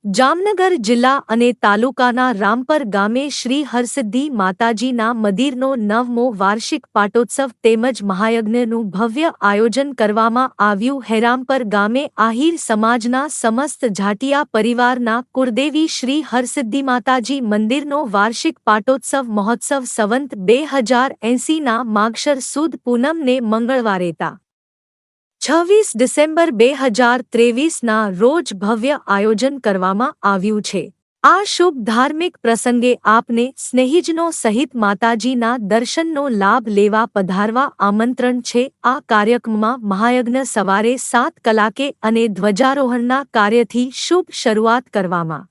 જામનગર જિલ્લા અને તાલુકાના રામપર ગામે શ્રી હરસિદ્ધિ માતાજીના મંદિરનો 9મો વાર્ષિક પાટોત્સવ તેમજ મહાયજ્ઞનું ભવ્ય આયોજન કરવામાં આવ્યું। હેરામપર ગામે આહિર સમાજના સમસ્ત જાટિયા પરિવારના કુળદેવી શ્રી હરસિદ્ધિ માતાજી મંદિરનો વાર્ષિક પાટોત્સવ મહોત્સવ સંવત 2080ના માગશર સુદ પૂનમને મંગળવારે તા 26 ડિસેમ્બર 2023ના રોજ ભવ્ય આયોજન કરવામાં આવ્યું છે। આ શુભ ધાર્મિક પ્રસંગે આપને સ્નેહીજનો સહિત માતાજીના દર્શનનો લાભ લેવા પધારવા આમંત્રણ છે। આ કાર્યક્રમમાં મહાયજ્ઞ સવારે 7 કલાકે અને ધ્વજારોહણના કાર્યથી શુભ શરૂઆત કરવામાં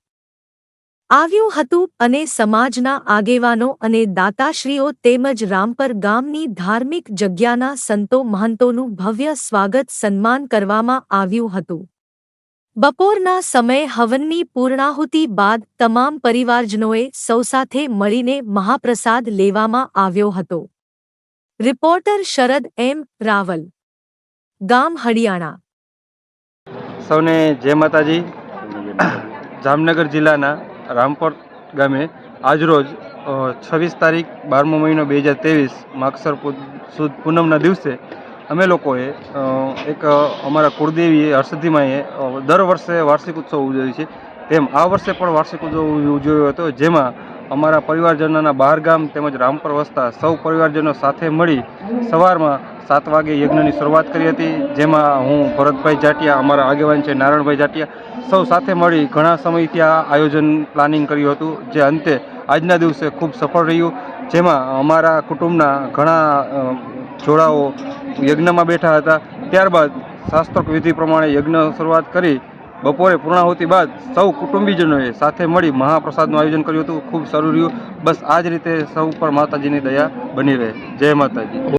આવ્યું હતું અને સમાજના આગેવાનો અને દાતાશ્રીઓ તેમજ રામપર ગામની ધાર્મિક જગ્યાના સંતો મહંતોનું ભવ્ય સ્વાગત સન્માન કરવામાં આવ્યું હતું। બપોરના સમયે હવનની પૂર્ણાહુતિ બાદ તમામ પરિવારજનોએ સૌસાથે મળીને મહાપ્રસાદ લેવામાં આવ્યો હતો। રિપોર્ટર શરદ એમ રાવલ, ગામ હડિયાણા। સૌને જય માતાજી। જામનગર જિલ્લાના રામપર ગામે આજરોજ 26 તારીખ 12મો મહિનો 2023 માગસર સુદ પૂનમના દિવસે અમે લોકોએ એક અમારા કુળદેવી હરસિદ્ધિમાએ દર વર્ષે વાર્ષિક ઉત્સવ ઉજવીએ છીએ, તેમ આ વર્ષે પણ વાર્ષિક ઉત્સવ ઉજવ્યો હતો, જેમાં અમારા પરિવારજનોના બહાર ગામ તેમજ રામપર વસતા સૌ પરિવારજનો સાથે મળી સવારમાં 7 વાગે યજ્ઞની શરૂઆત કરી હતી, જેમાં હું ભરતભાઈ જાટિયા, અમારા આગેવાન છે નારણભાઈ જાટિયા, સૌ સાથે મળી ઘણા સમયથી આ આયોજન પ્લાનિંગ કર્યું હતું, જે અંતે આજના દિવસે ખૂબ સફળ રહ્યું, જેમાં અમારા કુટુંબના ઘણા જોડાઓ યજ્ઞમાં બેઠા હતા। ત્યારબાદ શાસ્ત્રોક્ત વિધિ પ્રમાણે યજ્ઞ શરૂઆત કરી બપોરે પૂર્ણાહુતિ બાદ સૌ કુટુંબીજનોએ સાથે મળી મહાપ્રસાદનું આયોજન કર્યું હતું। ખૂબ સારું રહ્યું। બસ આ જ રીતે સૌ પર માતાજીની દયા બની રહે। જય માતાજી।